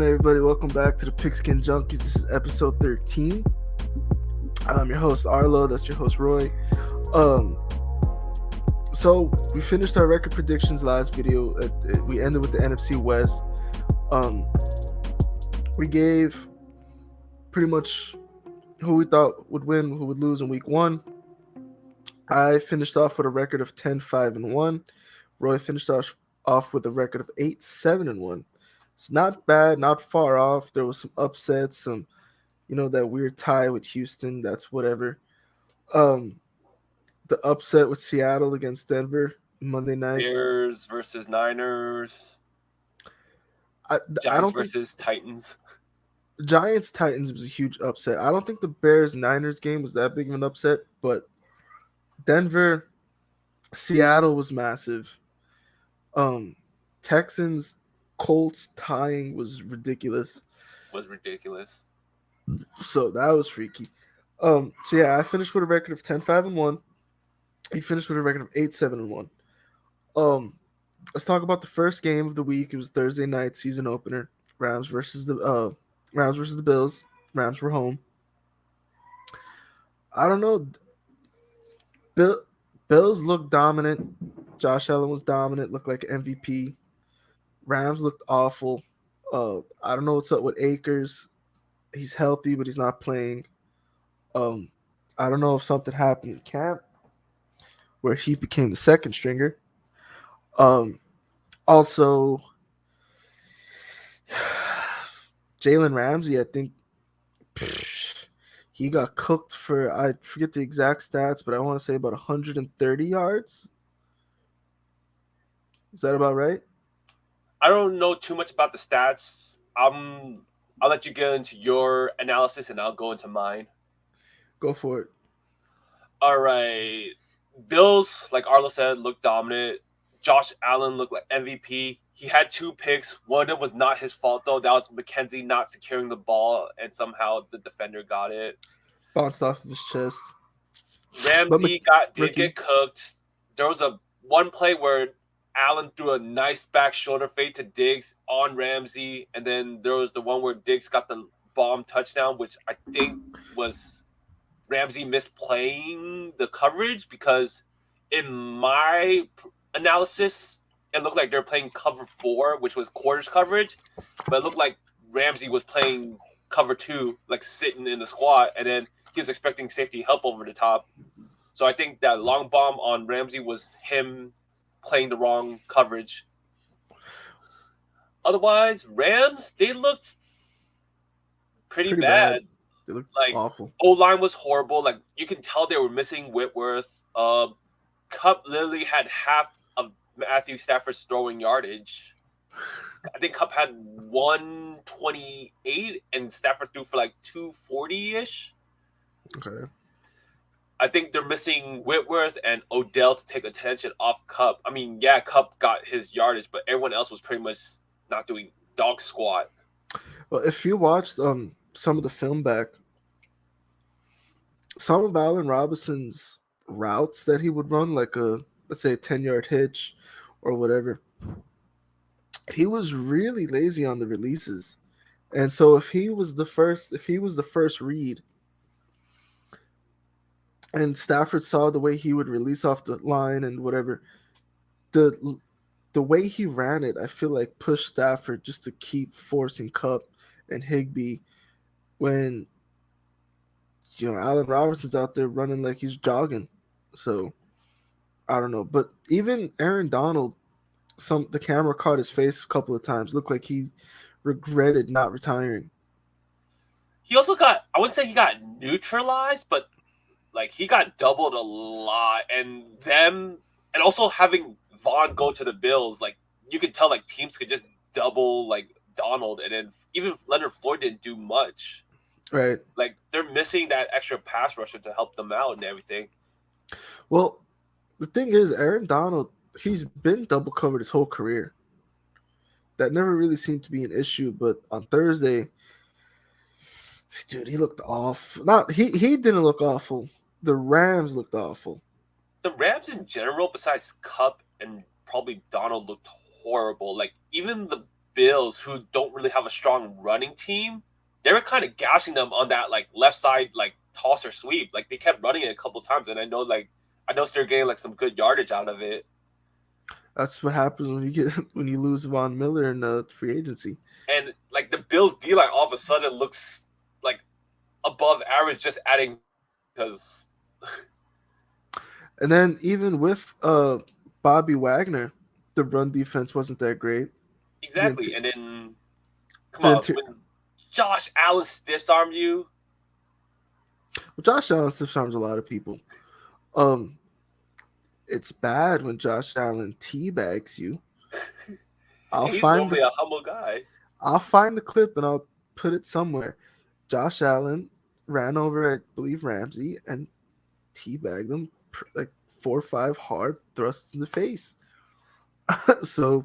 Everybody, welcome back to the PigSkinsJunkies. This is episode 13. I'm your host Arlo. That's your host Roy. Um, so we finished our record predictions last video. We ended with the NFC West. We gave pretty much who we thought would win, who would lose in week one. I finished off with a record of 10-5-1. Roy finished off with a record of 8-7-1. It's not bad, not far off. There was some upsets, some that weird tie with Houston. That's whatever. The upset with Seattle against Denver Monday night. Bears versus Niners. I Giants don't think versus Titans. Giants Titans was a huge upset. I don't think the Bears Niners game was that big of an upset, but Denver Seattle was massive. Texans Colts tying was ridiculous. So that was freaky. So yeah, I finished with a record of 10-5-1. He finished with a record of 8-7-1. Let's talk about the first game of the week. It was Thursday night season opener. Rams versus the Bills. Rams were home. I don't know. Bills looked dominant. Josh Allen was dominant. Looked like an MVP. Rams looked awful. I don't know what's up with Akers. He's healthy, but he's not playing. I don't know if something happened in camp where he became the second stringer. Also, Jalen Ramsey, I think he got cooked for, I forget the exact stats, but I want to say about 130 yards. Is that about right? I don't know too much about the stats. I'll let you get into your analysis and I'll go into mine. Go for it. All right. Bills, like Arlo said, looked dominant. Josh Allen looked like MVP. He had 2 picks. One of them was not his fault, though. That was McKenzie not securing the ball, and somehow the defender got it. Bounced off of his chest. Ramsey did get cooked. There was one play where Allen threw a nice back shoulder fade to Diggs on Ramsey, and then there was the one where Diggs got the bomb touchdown, which I think was Ramsey misplaying the coverage, because in my analysis, it looked like they're playing cover 4, which was quarters coverage, but it looked like Ramsey was playing cover 2, like sitting in the squat, and then he was expecting safety help over the top. So I think that long bomb on Ramsey was him playing the wrong coverage. Otherwise, Rams, they looked pretty bad. They looked awful. O-line was horrible. Like, you can tell they were missing Whitworth. Kupp literally had half of Matthew Stafford's throwing yardage. I think Kupp had 128 and Stafford threw for like 240-ish. Okay. I think they're missing Whitworth and Odell to take attention off Kupp. I mean, yeah, Kupp got his yardage, but everyone else was pretty much not doing dog squat. Well, if you watched some of the film back, some of Allen Robinson's routes that he would run, like let's say a 10-yard hitch or whatever, he was really lazy on the releases. And so if he was the first read and Stafford saw the way he would release off the line and whatever, the way he ran it, I feel like pushed Stafford just to keep forcing Kupp and Higbee when Allen Robinson's out there running like he's jogging. So I don't know. But even Aaron Donald, the camera caught his face a couple of times. Looked like he regretted not retiring. He also I wouldn't say he got neutralized, but like he got doubled a lot. And also having Vaughn go to the Bills, like you could tell like teams could just double like Donald, and then even Leonard Floyd didn't do much. Right. Like they're missing that extra pass rusher to help them out and everything. Well, the thing is, Aaron Donald, he's been double covered his whole career. That never really seemed to be an issue, but on Thursday, dude, he looked off. He didn't look awful. The Rams looked awful. The Rams in general, besides Kupp and probably Donald, looked horrible. Like even the Bills, who don't really have a strong running team, they were kind of gashing them on that like left side like toss or sweep. Like they kept running it a couple times, and I know they're getting like some good yardage out of it. That's what happens when you lose Von Miller in free agency. And like the Bills D line all of a sudden looks like above average, just adding because. And then even with Bobby Wagner, the run defense wasn't that great. Exactly, and then come on, when Josh Allen stiffs arm you. Well, Josh Allen stiff arms a lot of people. It's bad when Josh Allen teabags you. He's normally a humble guy. I'll find the clip and I'll put it somewhere. Josh Allen ran over, I believe, Ramsey and teabagged him like 4 or 5 hard thrusts in the face. So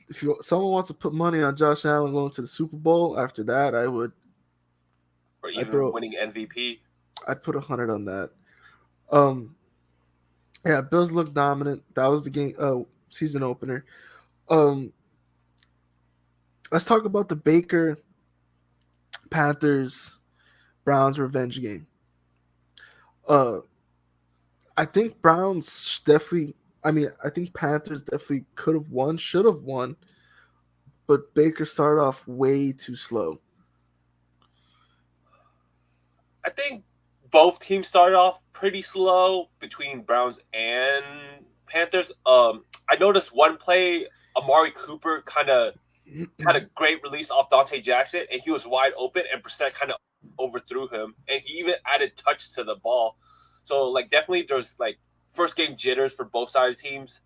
if someone wants to put money on Josh Allen going to the Super Bowl, after that, I would. Or even winning MVP. I'd put 100 on that. Yeah, Bills look dominant. That was the game season opener. Let's talk about the Baker Panthers Browns revenge game. I think Browns definitely. I think Panthers definitely could have won, should have won, but Baker started off way too slow. I think both teams started off pretty slow between Browns and Panthers. I noticed one play, Amari Cooper kind of had a great release off Dante Jackson, and he was wide open, and Brissett kind of overthrew him, and he even added touch to the ball. So, like, definitely there's, like, first game jitters for both sides of teams.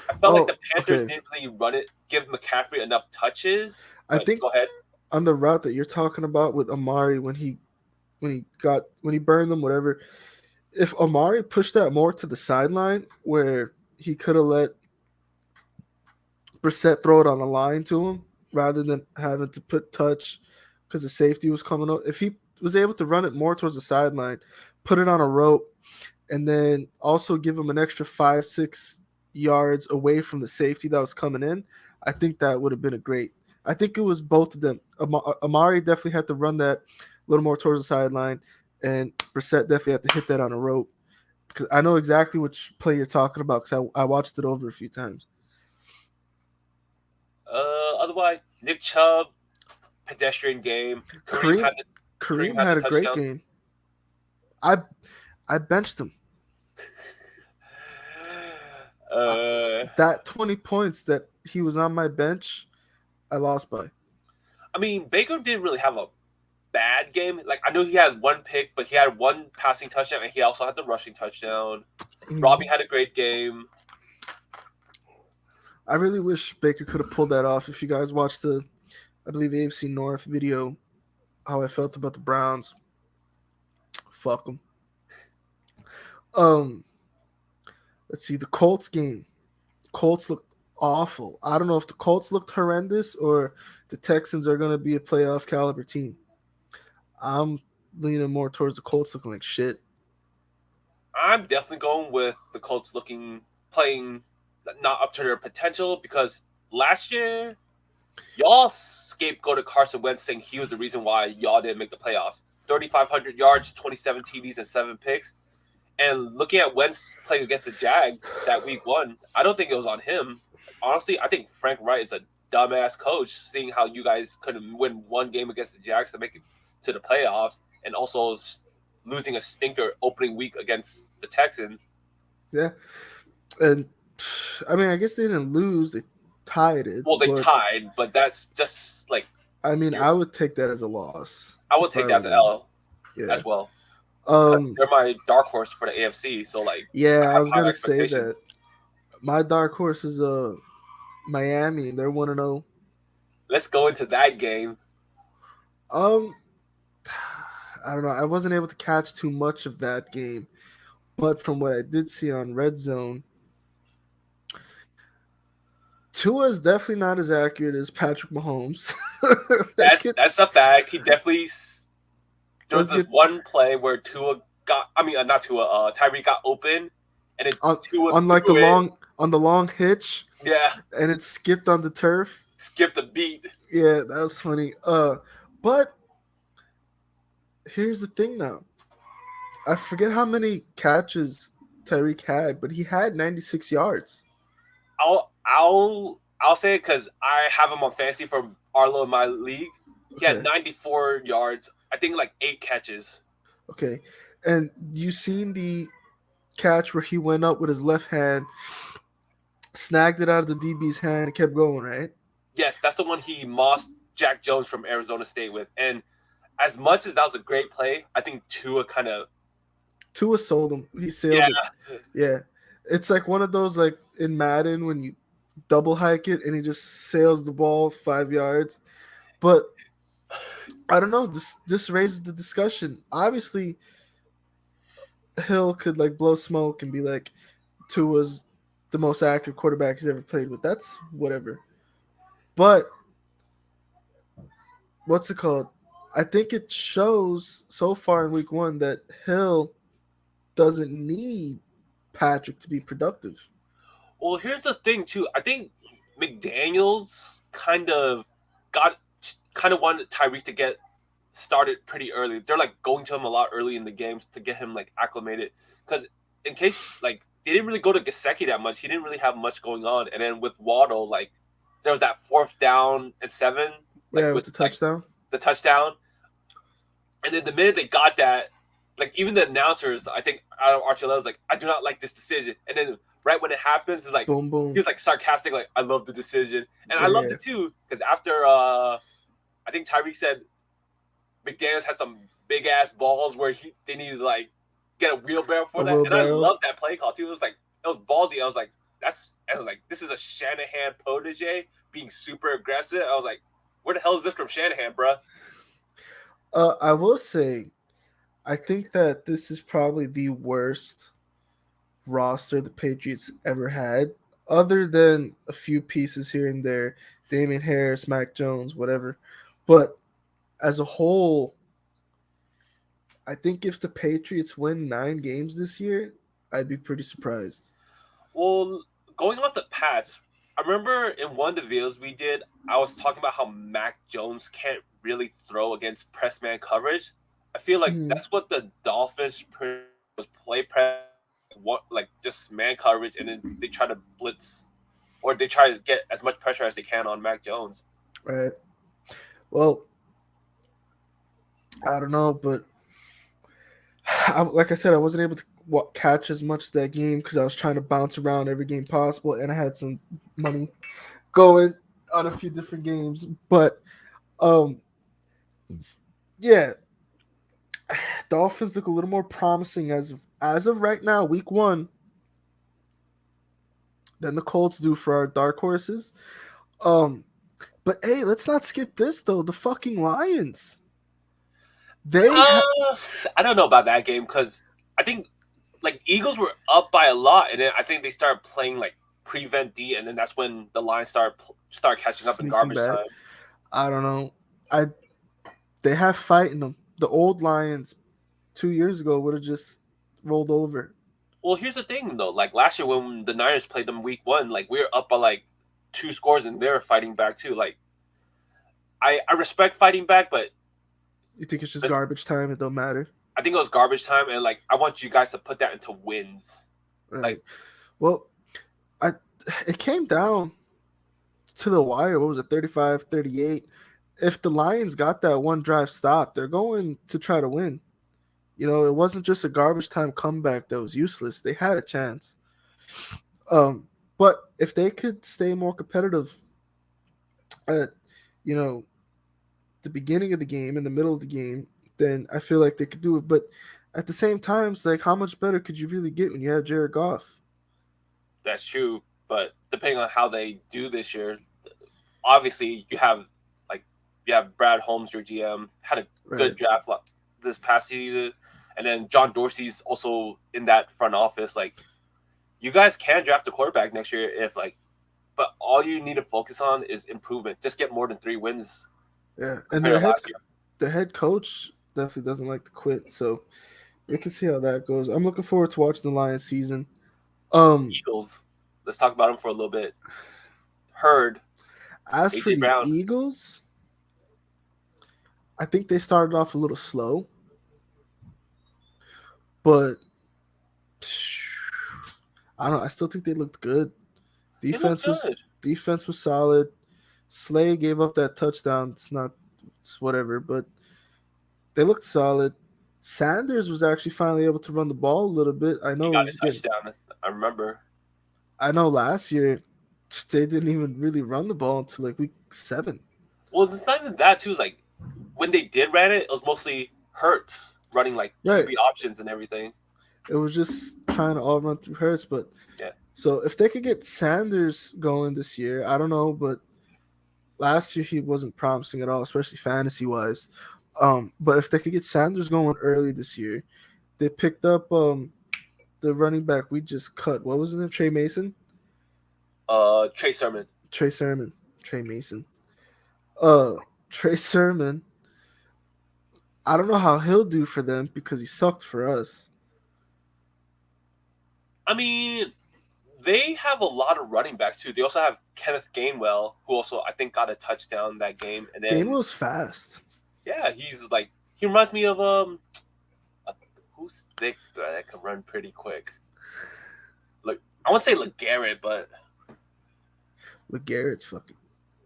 I felt like the Panthers didn't really run it, give McCaffrey enough touches. I think go ahead. On the route that you're talking about with Amari when he burned them, whatever, if Amari pushed that more to the sideline where he could have let Brissett throw it on a line to him rather than having to put touch because the safety was coming up. If he was able to run it more towards the sideline, put it on a rope, and then also give him an extra 5-6 yards away from the safety that was coming in, I think that would have been a great. I think it was both of them. Amari definitely had to run that a little more towards the sideline, and Brissett definitely had to hit that on a rope. Because I know exactly which play you're talking about because I watched it over a few times. Otherwise, Nick Chubb, pedestrian game. Kareem had a great game. I benched him. That 20 points that he was on my bench, I lost by. I mean, Baker didn't really have a bad game. Like, I know he had one pick, but he had one passing touchdown, and he also had the rushing touchdown. Robbie had a great game. I really wish Baker could have pulled that off. If you guys watched the, I believe, AFC North video, how I felt about the Browns, fuck them. Let's see, the Colts game. Colts looked awful. I don't know if the Colts looked horrendous or the Texans are going to be a playoff caliber team. I'm leaning more towards the Colts looking like shit. I'm definitely going with the Colts playing not up to their potential because last year, y'all scapegoated Carson Wentz saying he was the reason why y'all didn't make the playoffs. 3,500 yards, 27 TDs, and 7 picks. And looking at Wentz playing against the Jags that week 1, I don't think it was on him. Honestly, I think Frank Wright is a dumbass coach, seeing how you guys couldn't win one game against the Jags to make it to the playoffs, and also losing a stinker opening week against the Texans. Yeah. And, I mean, I guess they didn't lose. They tied it. Well, they tied, but that's just like... I mean, I would take that as a loss. I would take that as an L as well. They're my dark horse for the AFC, so like... Yeah, I was going to say that. My dark horse is Miami, and they're 1-0. Let's go into that game. I don't know. I wasn't able to catch too much of that game, but from what I did see on Red Zone, Tua is definitely not as accurate as Patrick Mahomes. That's a fact. He definitely... There was this one play where Tua got... I mean, not Tua. Tyree got open, and it Tua on like the long hitch. Yeah. And it skipped on the turf. skip the beat. Yeah, that was funny. But here's the thing now. I forget how many catches Tyreek had, but he had 96 yards. I'll say it because I have him on fantasy for Arlo in my league. He had Okay. 94 yards. I think like 8 catches. Okay. And you seen the catch where he went up with his left hand, snagged it out of the DB's hand, and kept going, right? Yes, that's the one he mossed Jack Jones from Arizona State with. And as much as that was a great play, I think Tua kind of Tua sold him. He sailed yeah. it. Yeah. It's like one of those like in Madden when you double hike it and he just sails the ball 5 yards. But I don't know. This raises the discussion. Obviously, Hill could like blow smoke and be like, Tua's the most accurate quarterback he's ever played with. That's whatever. But what's it called? I think it shows so far in week one that Hill doesn't need Patrick to be productive. Well, here's the thing too. I think McDaniels got kind of wanted Tyreek to get started pretty early. They're like going to him a lot early in the games to get him like acclimated. Because in case like they didn't really go to Gesicki that much, he didn't really have much going on. And then with Waddle, like there was that 4th down and 7, like Yeah, with with the like touchdown. the touchdown. And then the minute they got that, like even the announcers, I think Adam Archuleta was like, "I do not like this decision." And then right when it happens, it's like Boom, he boom. was like sarcastic, like, "I love the decision," and I Yeah, loved yeah. it too because after I think Tyreek said McDaniels had some big ass balls where they needed to like get a wheelbarrow A for that, and I wheelbarrow. loved that play call too. It was like it was ballsy. I was like, this is a Shanahan protege being super aggressive. I was like, where the hell is this from Shanahan, bruh? I will say, I think that this is probably the worst roster the Patriots ever had, other than a few pieces here and there, Damian Harris, Mac Jones, whatever. But as a whole, I think if the Patriots win 9 games this year, I'd be pretty surprised. Well, going off the Pats, I remember in one of the videos we did, I was talking about how Mac Jones can't really throw against press man coverage. I feel like Hmm. that's what the Dolphins was play press, what like just man coverage, and then they try to blitz or they try to get as much pressure as they can on Mac Jones. Right. Well, I don't know, but like I said, I wasn't able to catch as much of that game because I was trying to bounce around every game possible, and I had some money going on a few different games. But um, yeah, Dolphins look a little more promising as of right now, week one, than the Colts do for our dark horses. Um, but hey, let's not skip this though. The fucking Lions. They ha- Uh, I don't know about that game because I think like Eagles were up by a lot, and then I think they started playing like prevent D, and then that's when the Lions start catching up in sneaking garbage back. time. I don't know. I They have fight in them. The old Lions 2 years ago would have just rolled over. Well, here's the thing though. Like last year when the Niners played them week 1, like we were up by like 2 scores and they're fighting back too. Like I respect fighting back, but You think it's just this, garbage time? It don't matter, I think it was garbage time, and like I want you guys to put that into wins. right? Like Well, I it came down to the wire. What was it, 35-38? If the Lions got that one drive stop, they're going to try to win. It wasn't just a garbage time comeback that was useless. They had a chance. But if they could stay more competitive at, you know, the beginning of the game and the middle of the game, then I feel like they could do it. But at the same time, it's like how much better could you really get when you have Jared Goff? that's true, but depending on how they do this year, obviously you have Brad Holmes, your GM, had a Right. good draft this past season, and then John Dorsey's also in that front office. Like you guys can draft a quarterback next year if like, but all you need to focus on is improvement. Just get more than 3 wins Yeah. And compared to last year. their head coach definitely doesn't like to quit. So we can see how that goes. I'm looking forward to watching the Lions season. Um Eagles. Let's talk about them for a little bit. Hurd. As for AJ the Brown. Eagles, I think they started off a little slow, but I don't know. I still think they looked good. They look Defense was good. defense was solid. Slay gave up that touchdown. It's whatever, but they looked solid. Sanders was actually finally able to run the ball a little bit. He got a touchdown. I remember. I know last year they didn't even really run the ball until like week 7. Well, it's not even that too. It's like when they did ran it, it was mostly Hurts running like Right. QB options and everything. It was just trying to all run through Hurts, but yeah. So if they could get Sanders going this year, I don't know, but last year he wasn't promising at all, especially fantasy wise. But if they could get Sanders going early this year, they picked up the running back we just cut. What was his name? Trey Mason. Trey Sermon. Trey Mason. Trey Sermon. I don't know how he'll do for them because he sucked for us. I mean, they have a lot of running backs too. They also have Kenneth Gainwell, who also I think got a touchdown that game. And then Gainwell's fast. Yeah, he reminds me of who's thick that can run pretty quick. Look, I won't say LeGarrette, but LeGarrette's fucking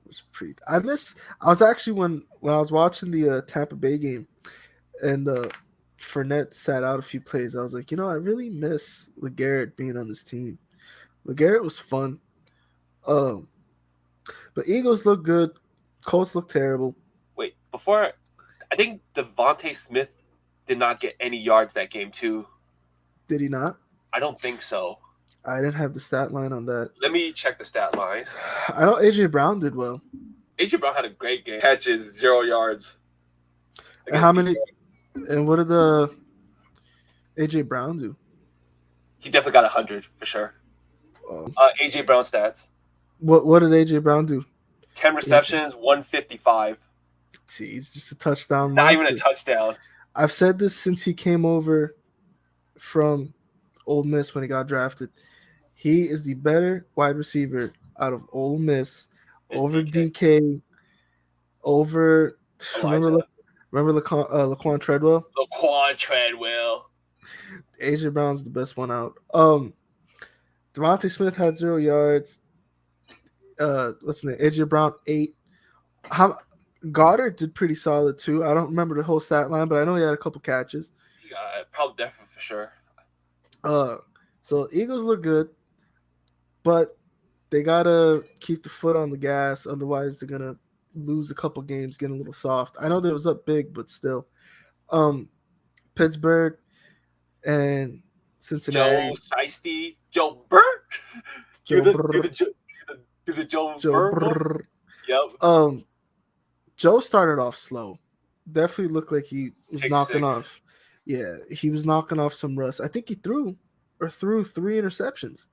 was pretty. I was actually when I was watching the Tampa Bay game, and Fournette sat out a few plays. I was like, I really miss LeGarrette being on this team. LeGarrette was fun. But Eagles look good. Colts look terrible. Wait, I think Devontae Smith did not get any yards that game too. Did he not? I don't think so. I didn't have the stat line on that. Let me check the stat line. I know AJ Brown did well. AJ Brown had a great game. Catches, 0 yards. And how many? And what did the AJ Brown do? He definitely got 100 for sure. AJ Brown stats. What did AJ Brown do? 10 receptions, 155. See, he's just a touchdown Not monster. even a touchdown. I've said this since he came over from Ole Miss when he got drafted. He is the better wide receiver out of Ole Miss over DK, over Elijah. remember Laquan Treadwell? Laquan Treadwell. AJ Brown's the best one out. Devontae Smith had 0 yards. What's his name? AJ Brown 8. Goddard did pretty solid too. I don't remember the whole stat line, but I know he had a couple catches. Yeah, probably definitely for sure. So Eagles look good, but they gotta keep the foot on the gas, otherwise they're gonna lose a couple games, getting a little soft. I know they was up big, but still. Pittsburgh and Cincinnati. Joe Burt. Do the Joe Burt. Yep. Joe started off slow. Definitely looked like he was knocking 6. off. Yeah, he was knocking off some rust. I think he threw 3 interceptions.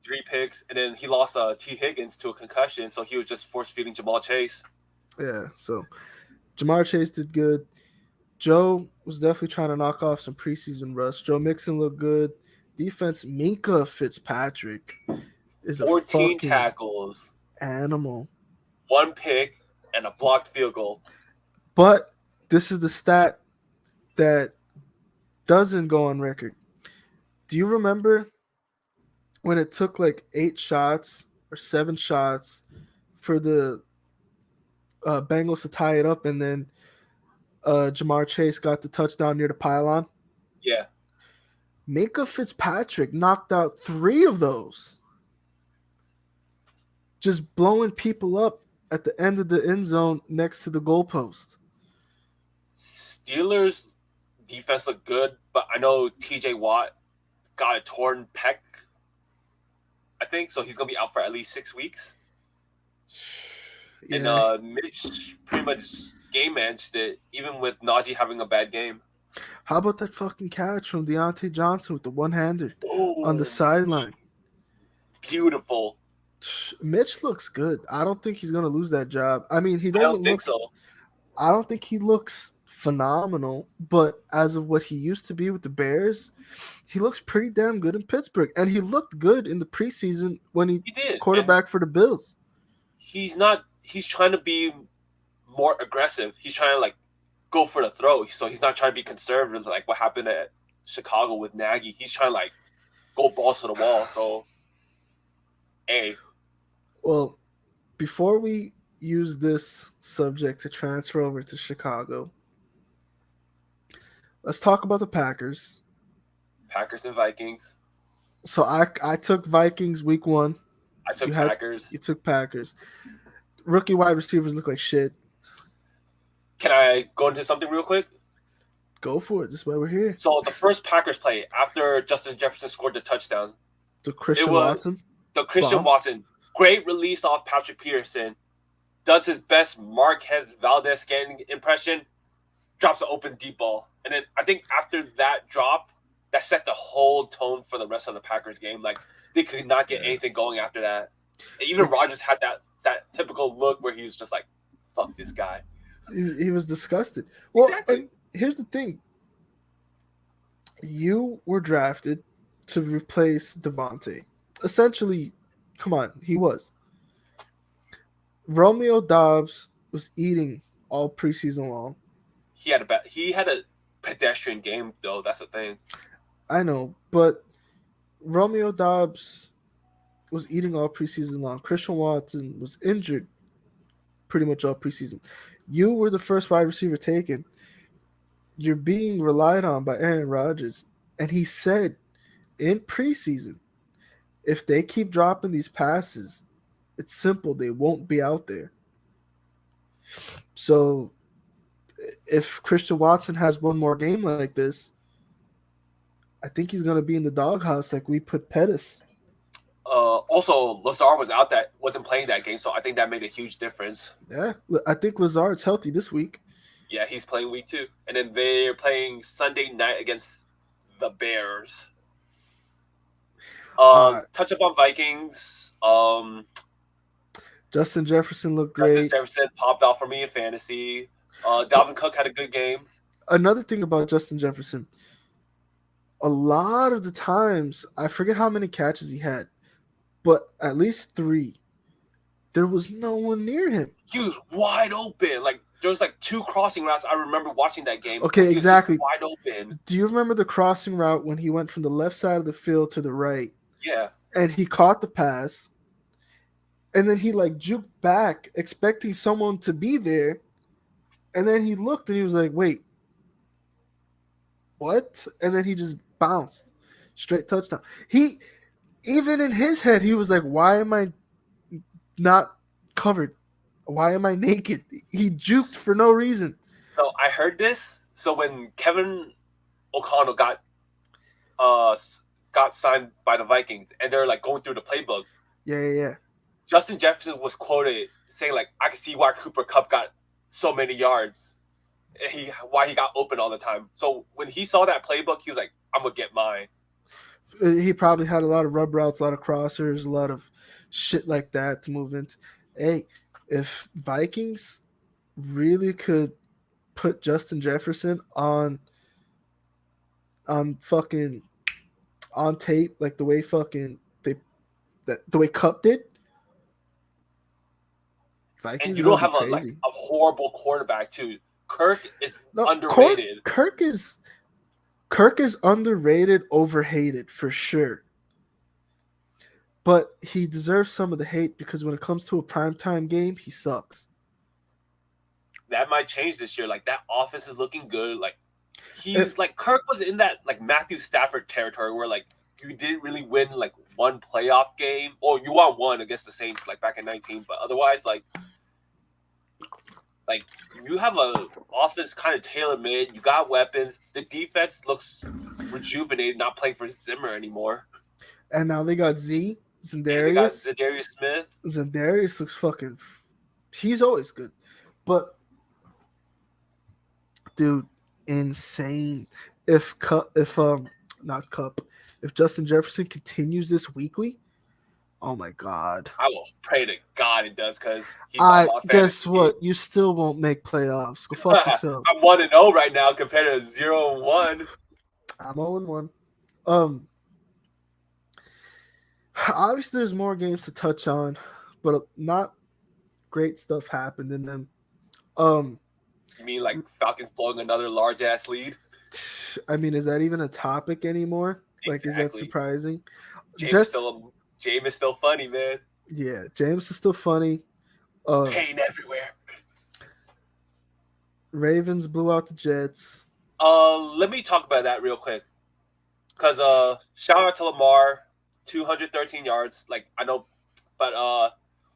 3 picks, and then he lost T. Higgins to a concussion, so he was just force-feeding Ja'Marr Chase. Yeah, so Ja'Marr Chase did good. Joe was definitely trying to knock off some preseason rust. Joe Mixon looked good. Defense, Minkah Fitzpatrick is 14 tackles. Animal. 1 pick and a blocked field goal. But this is the stat that doesn't go on record. Do you remember when it took like 8 shots or 7 shots for the Bengals to tie it up, and then Ja'Marr Chase got the touchdown near the pylon? Yeah. Minkah Fitzpatrick knocked out 3 of those. Just blowing people up at the end of the end zone next to the goalpost. Steelers defense looked good, but I know TJ Watt got a torn pec, I think, so he's going to be out for at least 6 weeks. Yeah. And Mitch pretty much game managed it, even with Najee having a bad game. How about that fucking catch from Deontay Johnson with the one-hander on the sideline? Beautiful. Mitch looks good. I don't think he's going to lose that job. I mean, he doesn't I don't think so. I don't think he looks phenomenal, but as of what he used to be with the Bears, he looks pretty damn good in Pittsburgh. And he looked good in the preseason when he did quarterback for the Bills. He's not he's trying to be more aggressive. He's trying to like go for the throw. So he's not trying to be conservative like what happened at Chicago with Nagy. He's trying to like go balls to the wall. So A. Well, before we use this subject to transfer over to Chicago, let's talk about the Packers. Packers and Vikings. So I took Vikings week 1. I took Packers. You took Packers. Rookie wide receivers look like shit. Can I go into something real quick? Go for it. This is why we're here. So the first Packers play after Justin Jefferson scored the touchdown. The Christian Watson. The Christian Watson. Great release off Patrick Peterson. Does his best Marquez Valdez scanning impression. Drops an open deep ball. And then I think after that drop, that set the whole tone for the rest of the Packers game. Like, they could not get anything going after that. And even Rodgers had that typical look where he's just like, fuck this guy. He was disgusted. Well, exactly. And here's the thing. You were drafted to replace Devontae. Essentially, come on, he was. Romeo Doubs was eating all preseason long. He had a pedestrian game, though. That's the thing. I know, but Romeo Doubs was eating all preseason long. Christian Watson was injured pretty much all preseason. You were the first wide receiver taken. You're being relied on by Aaron Rodgers. And he said in preseason, if they keep dropping these passes, it's simple. They won't be out there. So if Christian Watson has one more game like this, I think he's going to be in the doghouse like we put Pettis. Also, Lazard wasn't playing that game, so I think that made a huge difference. Yeah, I think Lazard's healthy this week. Yeah, he's playing week 2. And then they're playing Sunday night against the Bears. Touch up on Vikings. Justin Jefferson looked great. Justin Jefferson popped off for me in fantasy. Dalvin Cook had a good game. Another thing about Justin Jefferson, a lot of the times, I forget how many catches he had, but at least 3, there was no one near him. He was wide open. Like, there was like 2 crossing routes. I remember watching that game. Okay, exactly. Wide open. Do you remember the crossing route when he went from the left side of the field to the right? Yeah. And he caught the pass, and then he like juked back, expecting someone to be there, and then he looked and he was like, wait, what? And then he just bounced. Straight touchdown. He, even in his head, he was like, why am I not covered? Why am I naked? He juked for no reason. So I heard this. So when Kevin O'Connell got signed by the Vikings, and they're like going through the playbook. Yeah. Justin Jefferson was quoted saying like, "I can see why Cooper Kupp got so many yards, why he got open all the time." So when he saw that playbook, he was like, "I'm gonna get mine." He probably had a lot of rub routes, a lot of crossers, a lot of shit like that to move into. Hey, if Vikings really could put Justin Jefferson on fucking on tape, like the way the way Kupp did, Vikings. And you don't have a horrible quarterback too. Kirk is underrated. Kirk is underrated, overhated for sure. But he deserves some of the hate because when it comes to a primetime game, he sucks. That might change this year. Like, that offense is looking good. Like, he's like, Kirk was in that like Matthew Stafford territory where like you didn't really win like one playoff game, or you won one against the Saints like back in 2019, but otherwise like you have a offense kind of tailor-made. You got weapons. The defense looks rejuvenated, not playing for Zimmer anymore. And now they got Zendarius. They got Zendarius Smith. Zendarius looks fucking. He's always good, but dude, insane. If Justin Jefferson continues this weekly, oh my god! I will pray to God it does, because guess what? You still won't make playoffs. Go fuck yourself. I'm 1-0 right now compared to 0-1. I'm 0-1. Obviously, there's more games to touch on, but not great stuff happened in them. Um, You mean like Falcons blowing another large ass lead? I mean, is that even a topic anymore? Like, is that Exactly. surprising? James is Jets, still James is still funny, man. yeah, James is still funny. Pain everywhere. Ravens blew out the Jets. Let me talk about that real quick. Cause shout out to Lamar, 213 yards. Like I know, but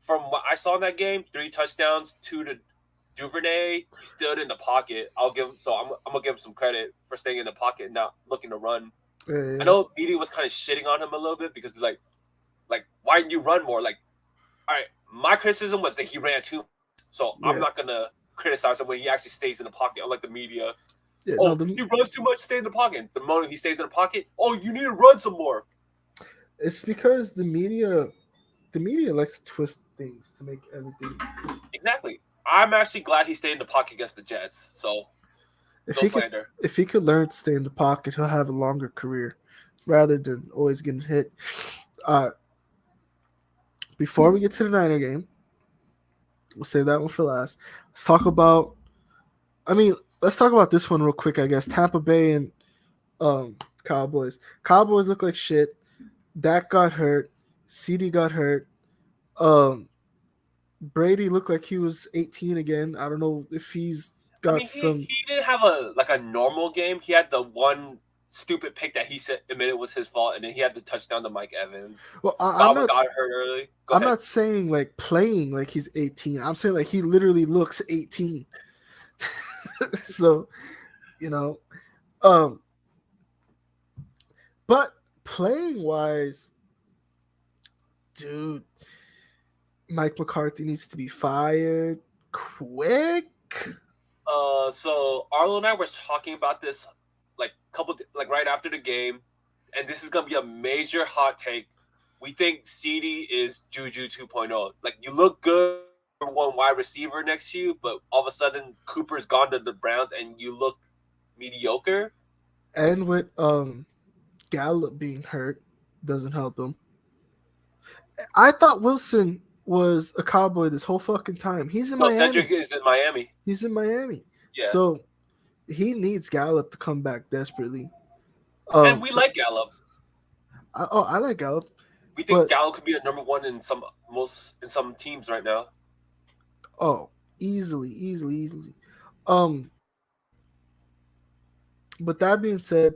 from what I saw in that game, 3 touchdowns, 2 to Duvernay. He stood in the pocket. I'm gonna give him some credit for staying in the pocket and not looking to run. I know media was kind of shitting on him a little bit because like why didn't you run more? Like, all right, my criticism was that he ran too much, so I'm not gonna criticize him when he actually stays in the pocket, unlike the media. Yeah, he runs too much, stay in the pocket. The moment he stays in the pocket, you need to run some more. It's because the media likes to twist things to make everything. Exactly. I'm actually glad he stayed in the pocket against the Jets. So, if he could learn to stay in the pocket, he'll have a longer career rather than always getting hit. Before we get to the Niner game, we'll save that one for last. Let's talk about. Let's talk about this one real quick. I guess Tampa Bay and Cowboys. Cowboys look like shit. Dak got hurt. CD got hurt. Brady looked like he was 18 again. I don't know if he's got some. He didn't have a normal game. He had the one stupid pick that he said admitted was his fault, and then he had the touchdown to Mike Evans. Well, I'm not. Got hurt early. I'm not saying like playing like he's 18. I'm saying like he literally looks 18. So, but playing wise, dude, Mike McCarthy needs to be fired quick. So Arlo and I were talking about this right after the game, and this is gonna be a major hot take. We think CD is Juju 2.0. Like you look good, number one wide receiver next to you, but all of a sudden Cooper's gone to the Browns, and you look mediocre. And with Gallup being hurt, doesn't help him. I thought Wilson was a Cowboy this whole fucking time. He's in Miami. Cedric is in Miami. He's in Miami. Yeah. So he needs Gallup to come back desperately. And we like Gallup. I like Gallup. We think Gallup could be a number one in some teams right now. Oh, easily. But that being said,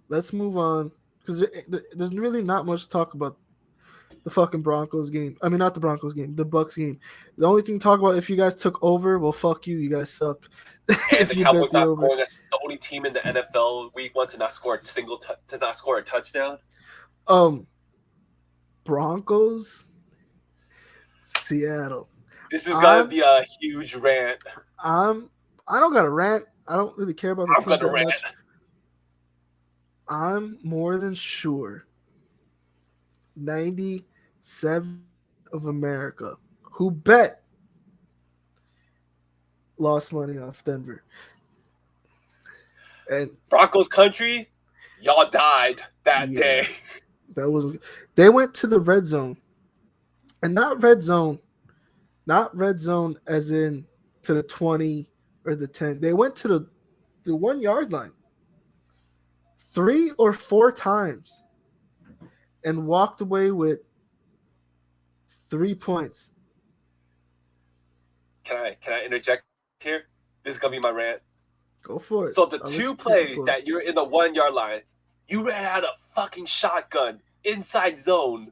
let's move on because there's really not much to talk about. The fucking Broncos game. I mean, not the Broncos game, the Bucks game. The only thing to talk about, if you guys took over, well, fuck you. You guys suck. And the Cowboys not scoring. That's the only team in the NFL week 1 to not score a touchdown. Broncos, Seattle. This is gonna be a huge rant. I don't got a rant. I don't really care about the teams that much. I'm more than sure 97% of America who bet lost money off Denver. And Broncos country, y'all died that day. They went to the red zone. And not red zone as in to the 20 or the 10. They went to the 1 yard line 3 or 4 times and walked away with 3 points. Can I interject here? This is gonna be my rant. Go for it. So the 2 plays that you're in the 1 yard line, you ran out a fucking shotgun inside zone.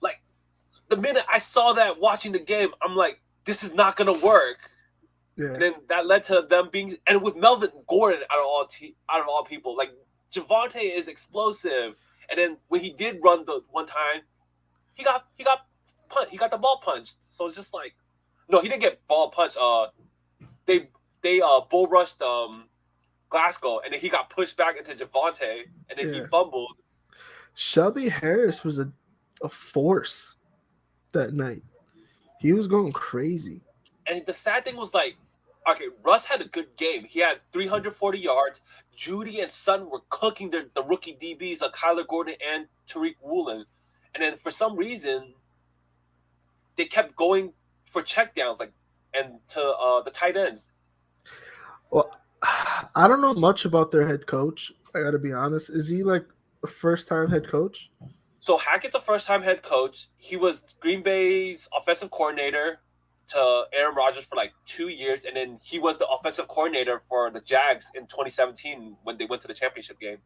Like the minute I saw that watching the game, I'm like, this is not gonna work. Yeah. And then that led to them being, and with Melvin Gordon out of all people, like Javonte is explosive. And then when he did run the one time, he got the ball punched. So it's just like, no, he didn't get ball punched. They bull rushed Glasgow, and then he got pushed back into Javonte, and then he fumbled. Shelby Harris was a force that night. He was going crazy. And the sad thing was like, okay, Russ had a good game. He had 340 yards. Judy and Sutton were cooking the rookie DBs of Kyler Gordon and Tariq Woolen. And then for some reason, they kept going for checkdowns, like, and to the tight ends. Well, I don't know much about their head coach. I got to be honest. Is he like a first-time head coach? So Hackett's a first-time head coach. He was Green Bay's offensive coordinator to Aaron Rodgers for like 2 years, and then he was the offensive coordinator for the Jags in 2017 when they went to the championship game.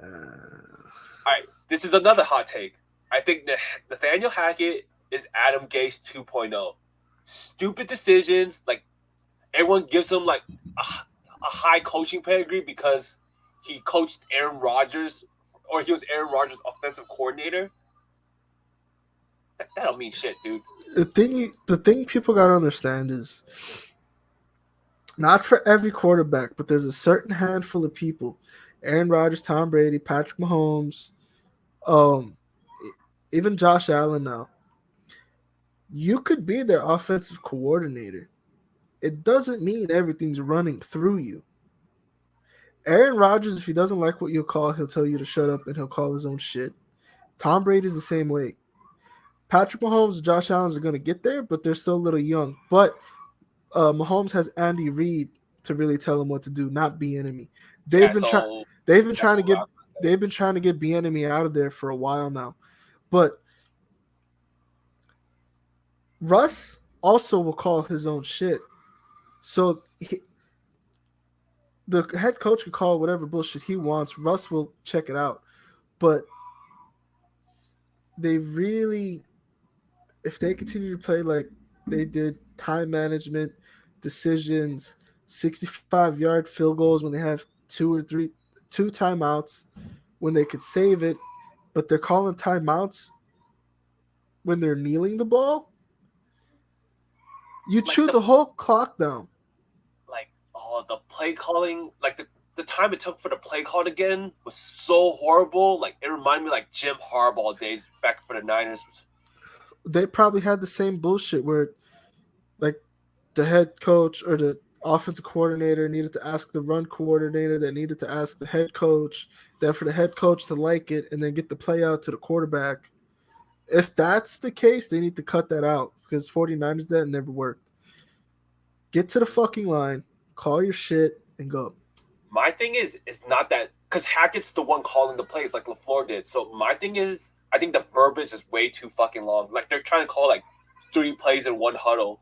All right, this is another hot take. I think that Nathaniel Hackett is Adam Gase 2.0. Stupid decisions, like everyone gives him like a high coaching pedigree because he coached Aaron Rodgers, or he was Aaron Rodgers' offensive coordinator. That don't mean shit, dude. The thing people gotta understand is not for every quarterback, but there's a certain handful of people. Aaron Rodgers, Tom Brady, Patrick Mahomes, um, even Josh Allen now. You could be their offensive coordinator. It doesn't mean everything's running through you. Aaron Rodgers, if he doesn't like what you call, he'll tell you to shut up and he'll call his own shit. Tom Brady's the same way. Patrick Mahomes and Josh Allen are going to get there, but they're still a little young. But Mahomes has Andy Reid to really tell him what to do, not Bieniemy. They've been trying to get Bieniemy out of there for a while now. But Russ also will call his own shit. So the head coach can call whatever bullshit he wants. Russ will check it out. But they really, if they continue to play like they did, time management, decisions, 65-yard field goals when they have two timeouts, when they could save it, but they're calling timeouts when they're kneeling the ball, you chew the whole clock down. Like, the play calling, like the time it took for the play call again was so horrible. Like, it reminded me like Jim Harbaugh days back for the Niners. They probably had the same bullshit where, like, the head coach or the offensive coordinator needed to ask the run coordinator that needed to ask the head coach, then for the head coach to like it and then get the play out to the quarterback. If that's the case, they need to cut that out because 49ers, that never worked. Get to the fucking line, call your shit, and go. My thing is not that, because Hackett's the one calling the plays like LaFleur did. So my thing is, I think the verbiage is way too fucking long. Like, they're trying to call like 3 plays in one huddle.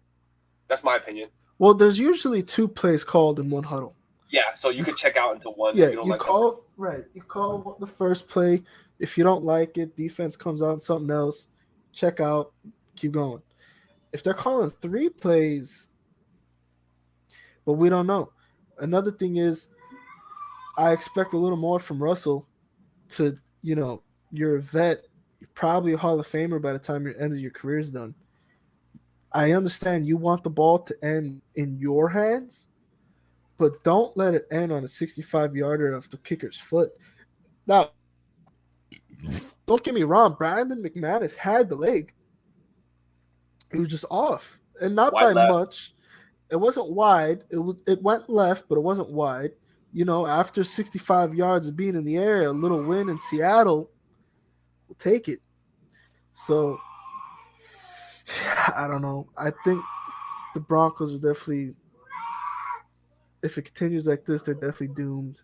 That's my opinion. Well, there's usually 2 plays called in one huddle. Yeah, so you could check out into one. Yeah, you call right. You call the first play. If you don't like it, defense comes out and something else. Check out, keep going. If they're calling 3 plays, but we don't know. Another thing is, I expect a little more from Russell. To you're a vet. You're probably a Hall of Famer by the time your end of your career is done. I understand you want the ball to end in your hands, but don't let it end on a 65-yarder of the kicker's foot. Now, don't get me wrong, Brandon McManus had the leg. It was just off, and not wide by left. much. It wasn't wide. It went left, but it wasn't wide. After 65 yards of being in the air, a little win in Seattle, we'll take it. So, I don't know. I think the Broncos are definitely, if it continues like this, they're definitely doomed.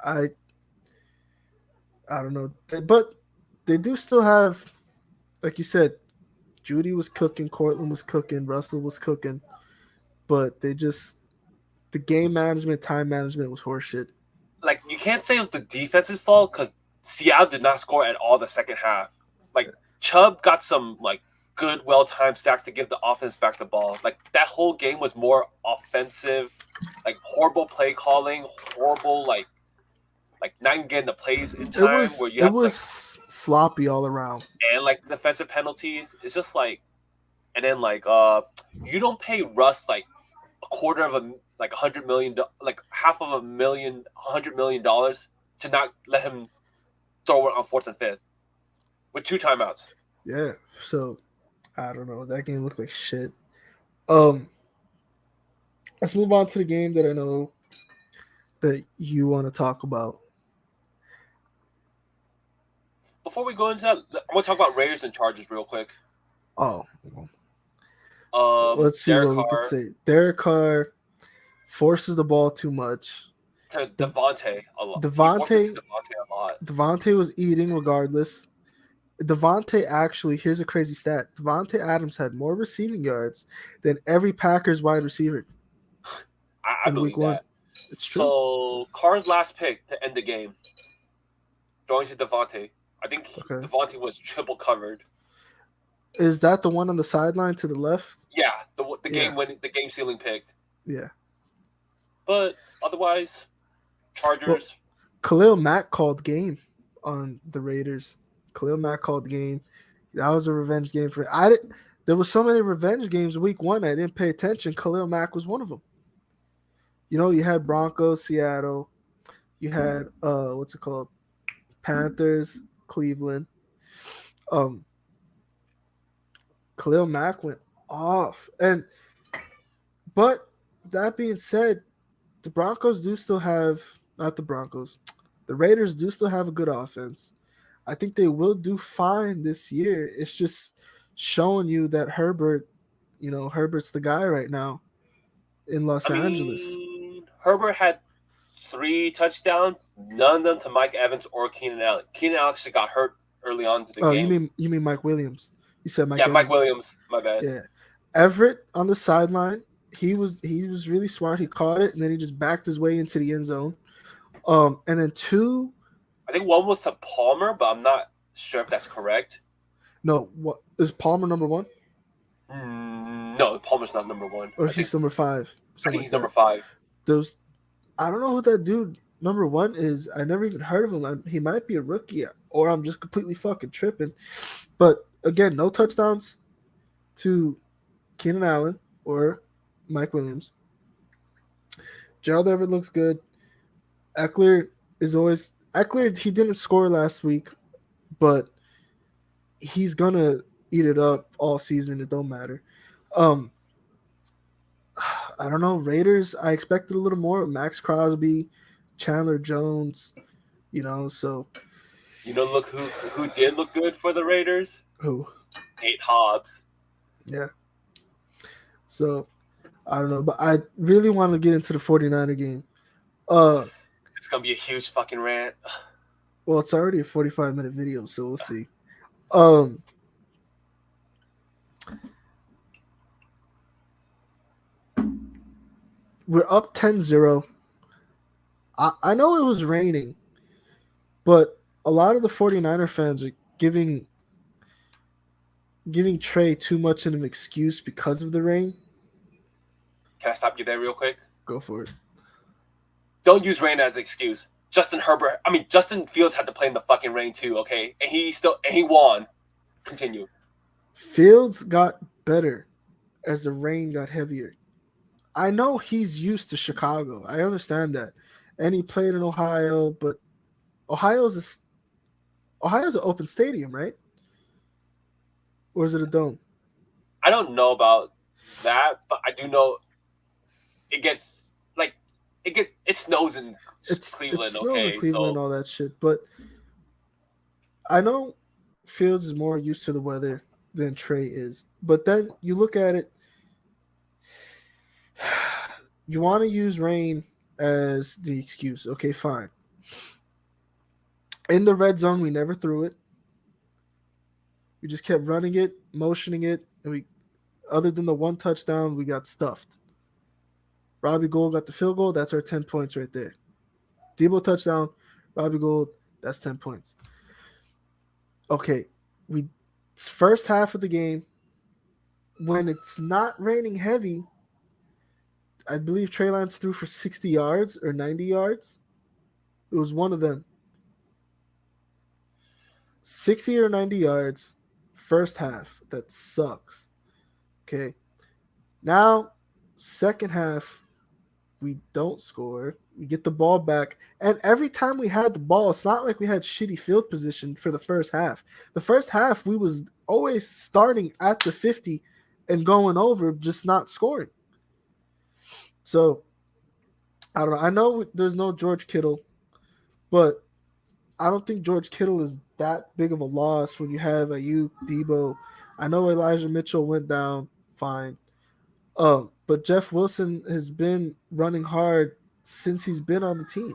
I don't know. But they do still have, like you said, Judy was cooking, Cortland was cooking, Russell was cooking. But the game management, time management was horseshit. Like, you can't say it was the defense's fault because Seattle did not score at all the second half. Like, Chubb got some, like, good, well-timed sacks to give the offense back the ball. Like, that whole game was more offensive, like, horrible play calling, horrible, like not even getting the plays in time. It was sloppy all around. And, like, defensive penalties. It's just, like, and then, like, you don't pay Russ, like, a quarter of $100 million, like half of $100 million to not let him throw it on 4th and 5th with 2 timeouts. Yeah, so I don't know. That game looked like shit. Let's move on to the game that I know that you want to talk about. before we go into that, I'm gonna talk about Raiders and Chargers real quick. Oh, let's see Derek what we could Carr say. Derek Carr forces the ball too much. to Devontae a lot. He forced it to Devontae Devontae a lot. Devontae was eating regardless. Devontae actually, here's a crazy stat. Devontae Adams had more receiving yards than every Packers wide receiver I in week believe one. that. It's true. So Carr's last pick to end the game, throwing to Devontae. I think Devontae was triple covered. Is that the one on the sideline to the left? Yeah, the game winning, the game sealing pick. Yeah. But otherwise, Chargers. Well, Khalil Mack called game on the Raiders. Khalil Mack called game. That was a revenge game for there was so many revenge games week one I didn't pay attention. Khalil Mack was one of them. You know, you had Broncos, Seattle. You had what's it called? Panthers, Cleveland. Khalil Mack went off. But that being said, the Broncos do still have not the Broncos. The Raiders do still have a good offense. I think they will do fine this year. It's just showing you that Herbert's the guy right now in Los Angeles. Herbert had 3 touchdowns, none of them to Mike Evans or Keenan Allen. Keenan Allen actually got hurt early on to the game. You mean Mike Williams? You said Mike. Yeah, Evans. Mike Williams. My bad. Yeah, Everett on the sideline. He was really smart. He caught it and then he just backed his way into the end zone. And then 2. I think one was to Palmer, but I'm not sure if that's correct. No, what is Palmer number 1? No, Palmer's not number 1. Or he's number 5. I think he's number 5. I don't know who that dude number 1 is. I never even heard of him. He might be a rookie, or I'm just completely fucking tripping. But again, no touchdowns to Keenan Allen or Mike Williams. Gerald Everett looks good. Eckler, he didn't score last week, but he's gonna eat it up all season. It don't matter. I don't know. Raiders, I expected a little more. Max Crosby, Chandler Jones, so. Look who did look good for the Raiders? Who? Nate Hobbs. Yeah. So, I don't know. But I really want to get into the 49er game. It's going to be a huge fucking rant. Well, it's already a 45-minute video, so we'll see. We're up 10-0. I know it was raining, but a lot of the 49er fans are giving Trey too much of an excuse because of the rain. Can I stop you there real quick? Go for it. Don't use rain as an excuse. Justin Fields had to play in the fucking rain too, okay? And he won. Continue. Fields got better as the rain got heavier. I know he's used to Chicago. I understand that. And he played in Ohio, but Ohio's an open stadium, right? Or is it a dome? I don't know about that, but I do know it snows in Cleveland. It snows in Cleveland and all that shit. But I know Fields is more used to the weather than Trey is. But then you look at it, you want to use rain as the excuse. Okay, fine. In the red zone, we never threw it. We just kept running it, motioning it, and other than the 1 touchdown, we got stuffed. Robbie Gould got the field goal. That's our 10 points right there. Debo touchdown, Robbie Gould, that's 10 points. Okay, first half of the game, when it's not raining heavy, I believe Trey Lance threw for 60 yards or 90 yards. It was one of them. 60 or 90 yards, first half. That sucks. Okay. Now, second half, we don't score. We get the ball back. And every time we had the ball, it's not like we had shitty field position for the first half. The first half, we was always starting at the 50 and going over, just not scoring. So, I don't know. I know there's no George Kittle, but I don't think George Kittle is that big of a loss when you have Ayuk, Debo. I know Elijah Mitchell went down, fine. But Jeff Wilson has been running hard since he's been on the team.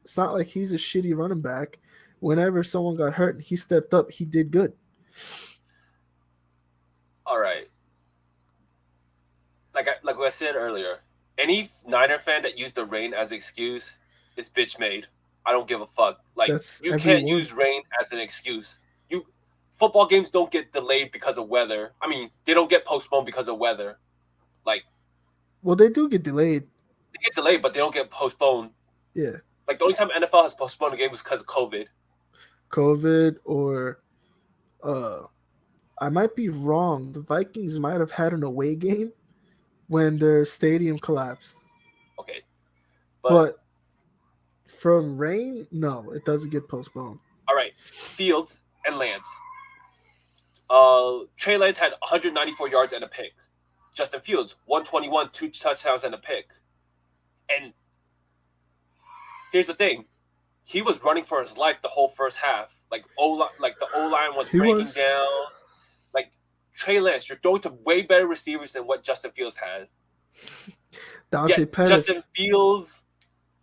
It's not like he's a shitty running back. Whenever someone got hurt and he stepped up, he did good. All right. Like I said earlier, any Niner fan that used the rain as an excuse is bitch made. I don't give a fuck. Like That's you can't everyone. use rain as an excuse. You football games don't get delayed because of weather. I mean, they don't get postponed because of weather. Like Well, they do get delayed. they get delayed, but they don't get postponed. Yeah. Like the only time NFL has postponed a game was because of COVID. COVID or uh I might be wrong. The Vikings might have had an away game when their stadium collapsed. Okay, but But from rain, no, it doesn't get postponed. all right, Fields and Lance. Trey Lance had 194 yards and a pick. Justin Fields 121, 2 touchdowns and a pick. And here's the thing, he was running for his life the whole first half. Like the O line was He breaking was. down. Like Trey Lance, you're throwing to way better receivers than what Justin Fields had. Dante Yet Justin Pettis. Fields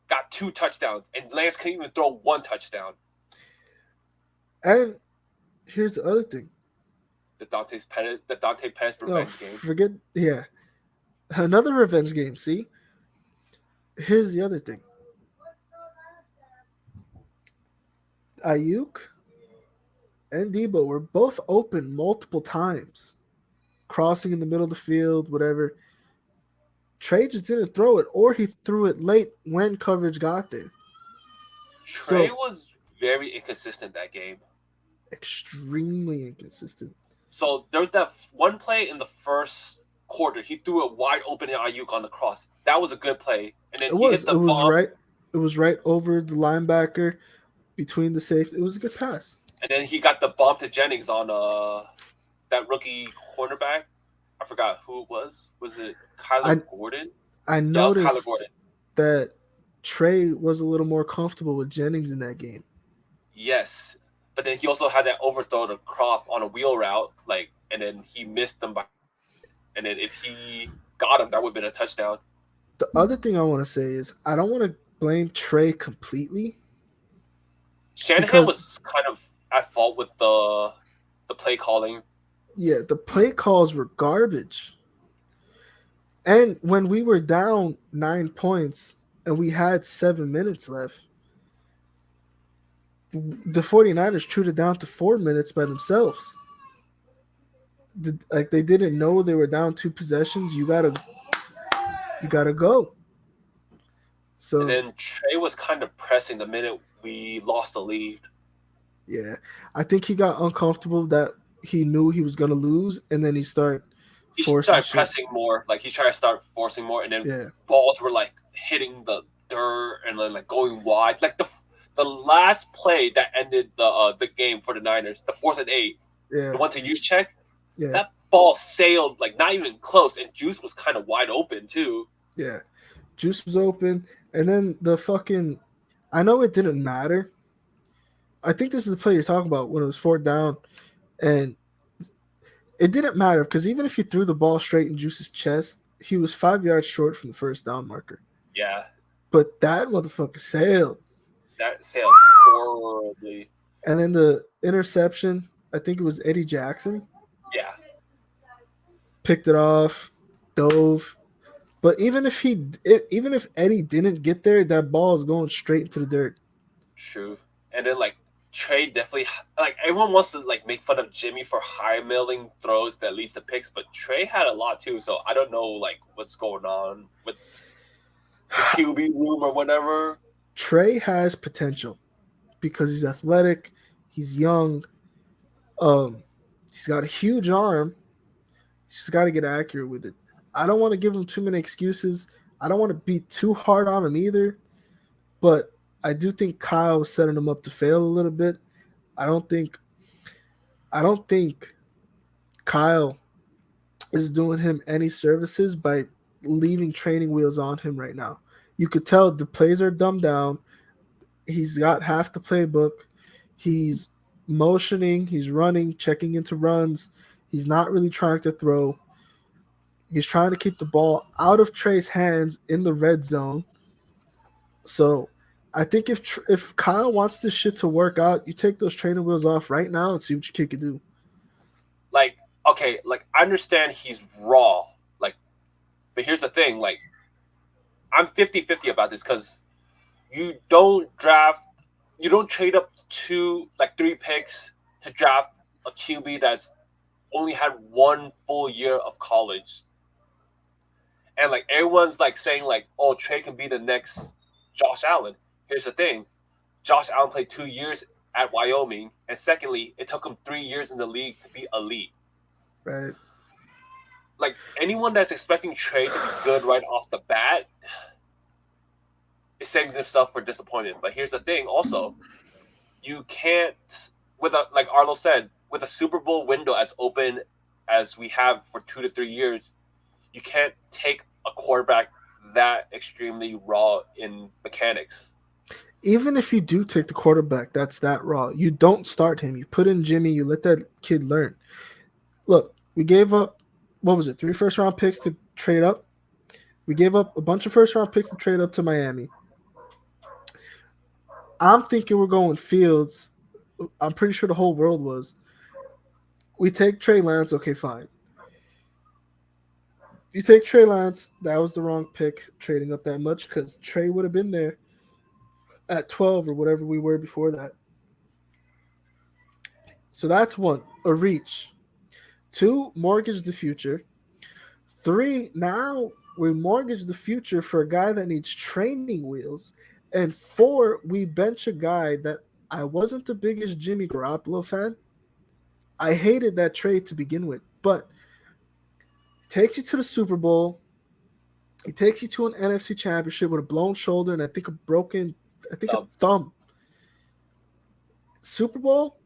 got 2 touchdowns, and Lance couldn't even throw 1 touchdown. And here's the other thing. The Dante Pettis revenge game. Forget, yeah. Another revenge game, see? Here's the other thing. Ayuk and Debo were both open multiple times, crossing in the middle of the field, whatever. Trey just didn't throw it, or he threw it late when coverage got there. Trey So was very inconsistent that game. extremely inconsistent. So there was that one play in the first quarter. He threw it wide open to Ayuk on the cross. That was a good play. And then he hit the bomb. Right. It was right over the linebacker between the safety. It was a good pass. And then he got the bomb to Jennings on that rookie cornerback. I forgot who it was. Was it Kyler Gordon? I noticed that Trey was a little more comfortable with Jennings in that game. Yes. But then he also had that overthrow to Croft on a wheel route, and then he missed them and then if he got him, that would have been a touchdown. The other thing I want to say is I don't want to blame Trey completely. Shanahan was kind of at fault with the play calling. Yeah, the play calls were garbage. And when we were down 9 points and we had 7 minutes left, the 49ers chewed it down to 4 minutes by themselves. Like they didn't know they were down 2 possessions. You gotta go. So and then Trey was kind of pressing the minute we lost the lead. Yeah, I think he got uncomfortable that he knew he was gonna lose, and then he started pressing more. Like he tried to start forcing more, and then balls were like hitting the dirt and then like going wide. Like the last play that ended the game for the Niners, the 4th and 8, the one to use check. Yeah. That ball sailed like not even close, and Juice was kind of wide open too. Yeah, Juice was open, and then I know it didn't matter. I think this is the play you're talking about when it was 4th down, and it didn't matter because even if he threw the ball straight in Juice's chest, he was 5 yards short from the first down marker. Yeah. But that motherfucker sailed. That sailed horribly. And then the interception, I think it was Eddie Jackson. Yeah. Picked it off, dove. But even if Eddie didn't get there, that ball is going straight into the dirt. True. And then Trey definitely everyone wants to make fun of Jimmy for high milling throws that leads to picks, but Trey had a lot too. So I don't know what's going on with the QB room or whatever. Trey has potential because he's athletic, he's young, he's got a huge arm. He's just got to get accurate with it. I don't want to give him too many excuses. I don't want to be too hard on him either, but I do think Kyle is setting him up to fail a little bit. I don't think Kyle is doing him any services by leaving training wheels on him right now. You could tell the plays are dumbed down. He's got half the playbook. He's motioning, he's running, checking into runs. He's not really trying to throw. He's trying to keep the ball out of Trey's hands in the red zone. So I think if Kyle wants this shit to work out, you take those training wheels off right now and see what your kid can do. Like, okay, like I understand he's raw, like, but here's the thing, like, I'm 50-50 about this because you don't draft, you don't trade up like 3 picks to draft a QB that's only had 1 full year of college. And like everyone's like saying like, oh, Trey can be the next Josh Allen. Here's the thing: Josh Allen played 2 years at Wyoming, and secondly, it took him 3 years in the league to be elite. Right. Like anyone that's expecting Trey to be good right off the bat is setting themselves for disappointment. But here's the thing: also, you can't, with a, like Arlo said, with a Super Bowl window as open as we have for 2 to 3 years, you can't take a quarterback that extremely raw in mechanics. Even if you do take the quarterback that's that raw, you don't start him. You put in Jimmy, you let that kid learn. Look, we gave up, what was it, 3 first round picks to trade up? We gave up a bunch of first round picks to trade up to Miami. I'm thinking we're going Fields. I'm pretty sure the whole world was. We take Trey Lance, okay, fine. You take Trey Lance, that was the wrong pick, trading up that much, because Trey would have been there at 12 or whatever we were before that. So that's one, a reach. Two, mortgage the future. Three, now we mortgage the future for a guy that needs training wheels. And four, we bench a guy that I wasn't the biggest Jimmy Garoppolo fan. I hated that trade to begin with, but takes you to the Super Bowl. He takes you to an NFC championship with a blown shoulder and a thumb. Super Bowl,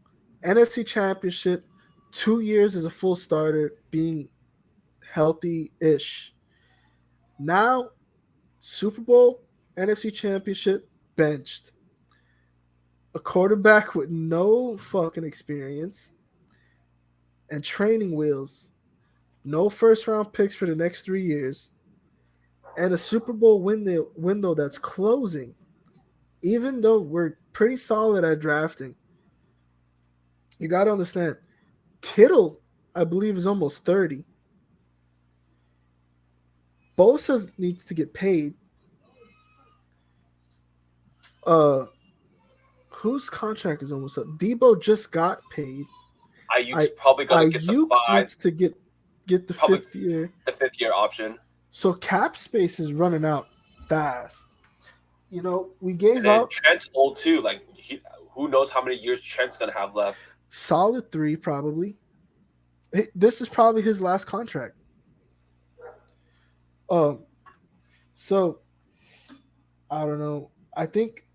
NFC championship, 2 years as a full starter, being healthy ish. Now, Super Bowl, NFC championship, benched. A quarterback with no fucking experience and training wheels. No first round picks for the next 3 years. And a Super Bowl window that's closing. Even though we're pretty solid at drafting, you got to understand, Kittle, I believe, is almost 30. Bosa needs to get paid. Uh, whose contract is almost up? Debo just got paid. Ayuk's probably gonna get the Ayuk 5, needs to get the probably 5th year. the 5th year option. So cap space is running out fast. We gave And then up Trent's old too. Like, who knows how many years Trent's gonna have left? solid 3 probably. This is probably his last contract. Um, so I don't know. I think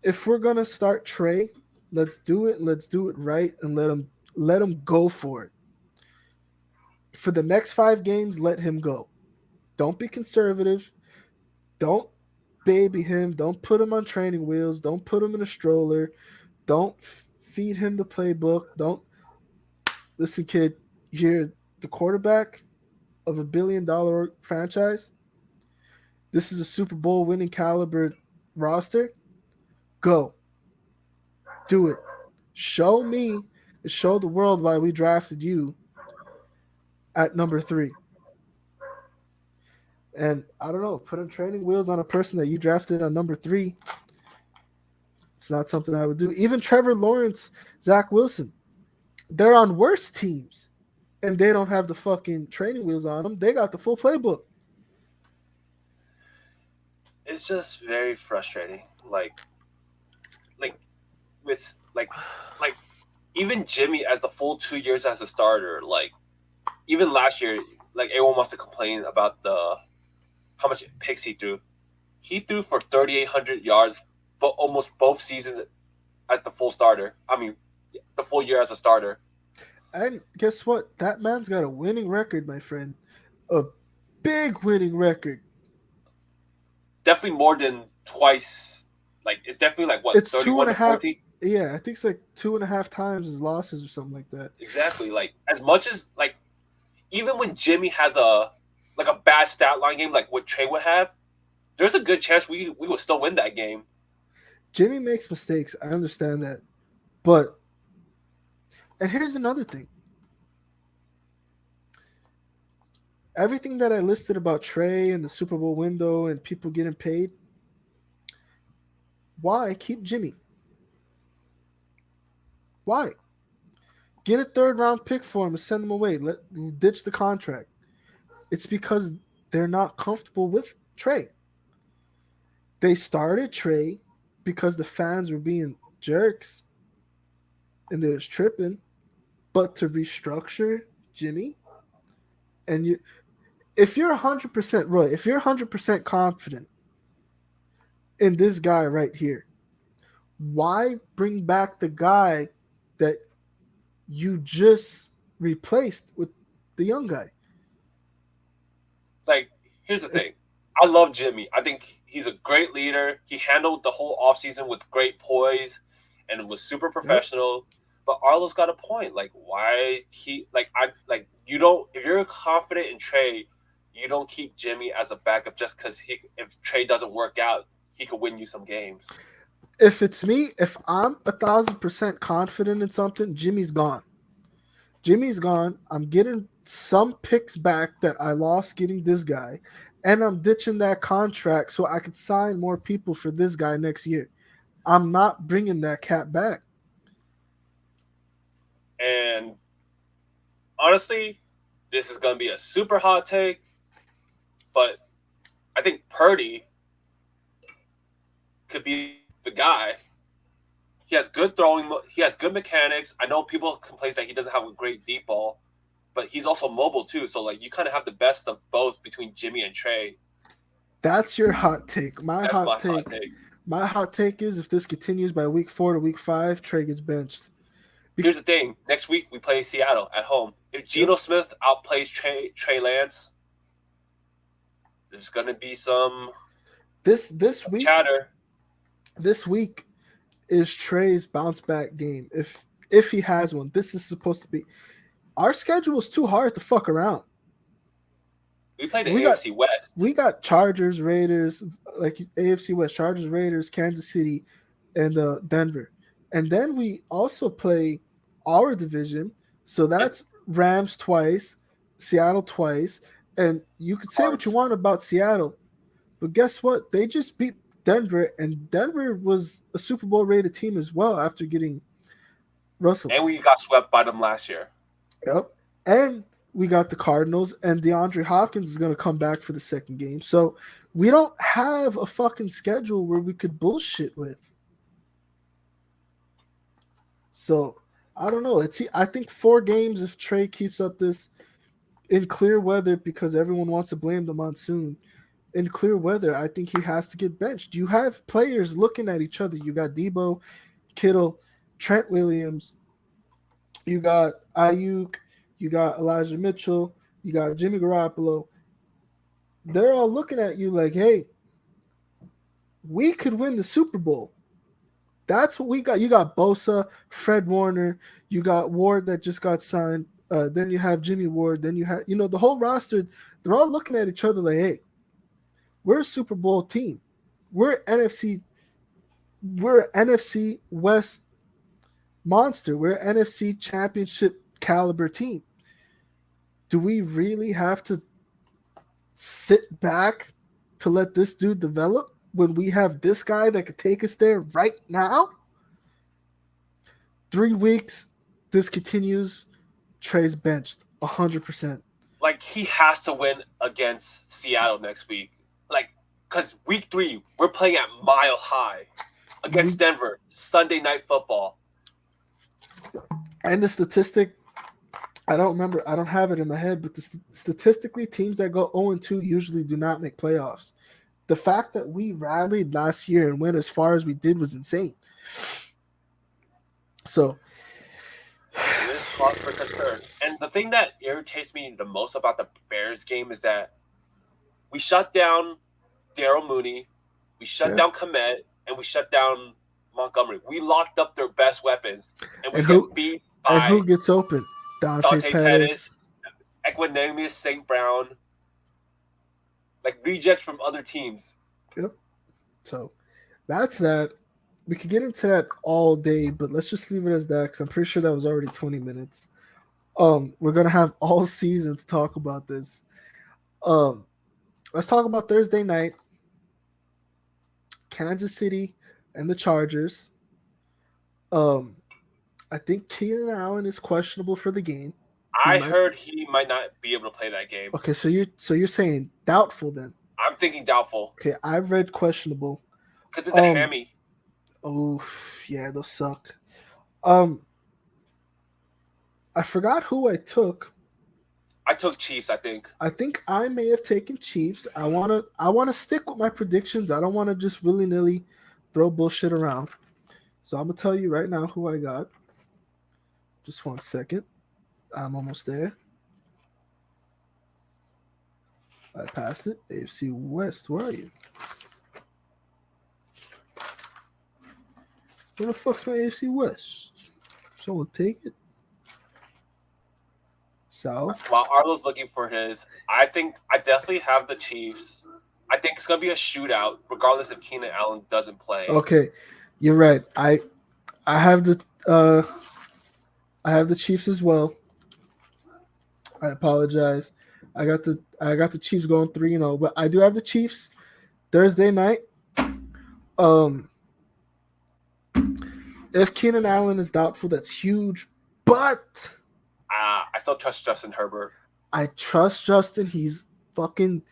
if we're gonna start Trey, let's do it. Let's do it right and let him go for it. For the next 5 games, let him go. Don't be conservative. Don't baby him. Don't put him on training wheels. Don't put him in a stroller. Don't feed him the playbook. Don't listen, kid. You're the quarterback of $1 billion franchise. This is a Super Bowl winning caliber roster. Go. Do it. Show me and show the world why we drafted you at number 3. And I don't know, putting training wheels on a person that you drafted on number 3, it's not something I would do. Even Trevor Lawrence, Zach Wilson, they're on worse teams and they don't have the fucking training wheels on them. They got the full playbook. It's just very frustrating. Like with like even Jimmy as the full 2 years as a starter. Like even last year, like everyone wants to complain about the how much picks he threw. He threw for 3,800 yards, but almost both seasons as the full starter. I mean, the full year as a starter. And guess what? That man's got a winning record, my friend. A big winning record. Definitely more than twice Like it's definitely like what It's 31 to 14. Yeah, I think it's like 2.5 times his losses or something like that. Exactly. Like as much as like even when Jimmy has a like a bad stat line game like what Trey would have, there's a good chance we will still win that game. Jimmy makes mistakes. I understand that. But, and here's another thing. Everything that I listed about Trey and the Super Bowl window and people getting paid, why keep Jimmy? Why? Get a third round pick for him and send him away. Ditch the contract. It's because they're not comfortable with Trey. They started Trey because the fans were being jerks and they was tripping. But to restructure Jimmy, and you, if you're 100% Roy, if you're 100% confident in this guy right here, why bring back the guy that you just replaced with the young guy? Like here's the thing. I love Jimmy. I think he's a great leader. He handled the whole offseason with great poise and was super Yep. professional. But Arlo's got a point. Like, why keep like you don't if you're confident in Trey, you don't keep Jimmy as a backup just because if Trey doesn't work out, he could win you some games. If it's me, if I'm 1,000% confident in something, Jimmy's gone. Jimmy's gone. I'm getting some picks back that I lost getting this guy, and I'm ditching that contract so I could sign more people for this guy next year. I'm not bringing that cat back. And honestly, this is gonna be a super hot take, but I think Purdy could be the guy. He has good throwing. He has good mechanics. I know people complain that he doesn't have a great deep ball, but he's also mobile too. So like you kind of have the best of both between Jimmy and Trey. That's your hot take. That's my hot take. My hot take is if this continues by week 4 to week 5, Trey gets benched. Here's the thing: next week we play Seattle at home. If Geno Yep. Smith outplays Trey Lance, there's gonna be some This week chatter. this week is Trey's bounce back game. If he has one, this is supposed to be. Our schedule is too hard to fuck around. We play the We got AFC West. we got Chargers, Raiders, like AFC West, Chargers, Raiders, Kansas City, and Denver, and then we also play our division. So And that's Rams twice, Seattle twice, and you could say what you Cards. want about Seattle, but guess what? They just beat Denver, and Denver was a Super Bowl rated team as well after getting Russell. And we got swept by them last year. Yep. And we got the Cardinals, and DeAndre Hopkins is going to come back for the second game. So we don't have a fucking schedule where we could bullshit with. So I don't know. I think 4 games if Trey keeps up this in clear weather because everyone wants to blame the monsoon. In clear weather, I think he has to get benched. You have players looking at each other. You got Debo, Kittle, Trent Williams, you got Ayuk, you got Elijah Mitchell, you got Jimmy Garoppolo. They're all looking at you like, hey, we could win the Super Bowl. That's what we got. You got Bosa, Fred Warner, you got Ward that just got signed. Then you have Jimmy Ward. Then you have, the whole roster. They're all looking at each other like, hey, we're a Super Bowl team. We're NFC. We're an NFC West monster. We're an NFC Championship caliber team. Do we really have to sit back to let this dude develop when we have this guy that could take us there right now? 3 weeks, this continues. Trey's benched 100%. Like he has to win against Seattle next week. Like because week 3 we're playing at Mile High against Denver Sunday Night Football. And the statistic, I don't remember. I don't have it in my head, but statistically, teams that go 0-2 usually do not make playoffs. The fact that we rallied last year and went as far as we did was insane. So it is cause for concern. And the thing that irritates me the most about the Bears game is that we shut down Daryl Mooney, we shut down Komet, and we shut down Montgomery. We locked up their best weapons, and we And get who beat and by who gets open? Dante Dante Pettis, Pettis. Equanimous St. Brown, like rejects from other teams. Yep. So that's that. We could get into that all day, but let's just leave it as that because I'm pretty sure that was already 20 minutes. We're gonna have all season to talk about this. Um, let's talk about Thursday night. Kansas City and the Chargers. Um, I think Keenan Allen is questionable for the game. He I might. heard he might not be able to play that game. Okay, so you're saying doubtful then? I'm thinking doubtful. Okay, I've read questionable. Because it's a hammy. Oh yeah, they'll suck. I forgot who I took. I took Chiefs, I think. I think I may have taken Chiefs. I wanna stick with my predictions. I don't want to just willy nilly throw bullshit around. So I'm gonna tell you right now who I got. Just 1 second. I'm almost there. I passed it. AFC West. Where are you? Where the fuck's my AFC West? Someone take it. South. While Arlo's looking for his, I think I definitely have the Chiefs. I think it's gonna be a shootout, regardless if Keenan Allen doesn't play. Okay, you're right. I have the Chiefs as well. I apologize. I got the Chiefs going 3-0, but I do have the Chiefs Thursday night. If Keenan Allen is doubtful, that's huge. But I still trust Justin Herbert. I trust Justin. He's fucking.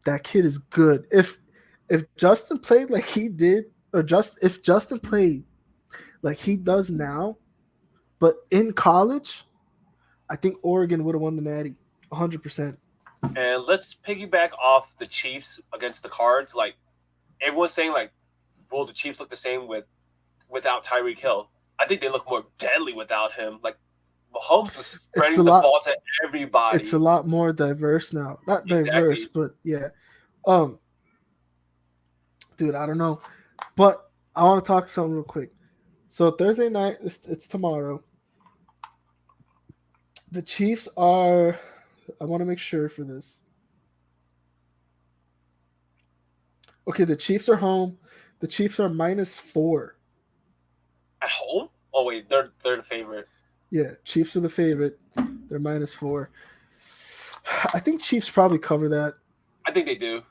That kid is good. If Justin played like he did, if Justin played like he does now, but in college, I think Oregon would have won the Natty, 100%. And let's piggyback off the Chiefs against the Cards. Like everyone's saying, like, will the Chiefs look the same without Tyreek Hill? I think they look more deadly without him. Like Mahomes was spreading the ball to everybody. It's a lot more diverse now. Not diverse, but yeah. Dude, I don't know, but I want to talk something real quick. So Thursday night, it's tomorrow. The Chiefs are. I want to make sure for this. Okay, the Chiefs are home. The Chiefs are -4. At home? Oh wait, they're the favorite. Yeah, Chiefs are the favorite. They're -4. I think Chiefs probably cover that. I think they do.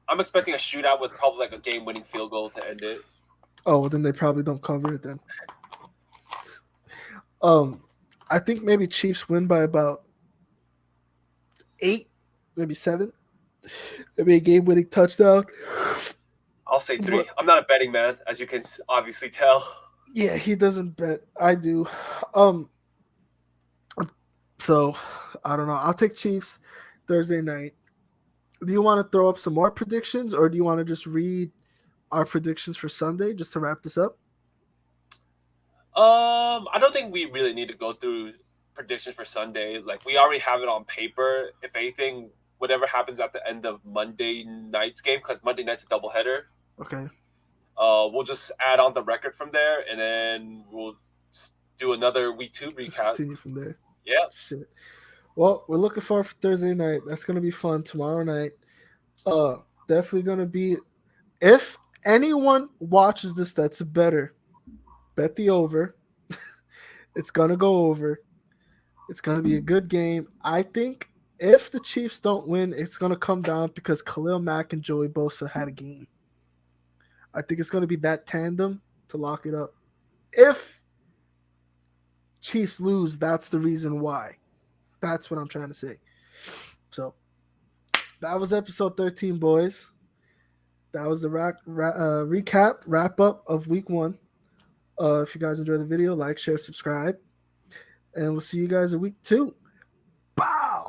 I'm expecting a shootout with probably like a game-winning field goal to end it. Oh, well, then they probably don't cover it then. I think maybe Chiefs win by about 8, maybe 7. Maybe a game-winning touchdown. I'll say 3. But, I'm not a betting man, as you can obviously tell. Yeah, he doesn't bet. I do. So, I don't know. I'll take Chiefs Thursday night. Do you want to throw up some more predictions, or do you want to just read our predictions for Sunday just to wrap this up? I don't think we really need to go through predictions for Sunday. Like, we already have it on paper. If anything, whatever happens at the end of Monday night's game, because Monday night's a doubleheader. Okay. We'll just add on the record from there, and then we'll do another week 2 recap. Just continue from there. Yeah. Shit. Well, we're looking forward for Thursday night. That's gonna be fun. Tomorrow night. Definitely gonna be. If anyone watches this, that's a better. Bet the over. It's gonna go over. It's gonna be a good game. I think if the Chiefs don't win, it's gonna come down because Khalil Mack and Joey Bosa had a game. I think it's gonna be that tandem to lock it up. If Chiefs lose, that's the reason why. That's what I'm trying to say. So that was episode 13, boys. That was the recap, wrap up of week 1. If you guys enjoyed the video, like, share, subscribe. And we'll see you guys in week 2. Bow!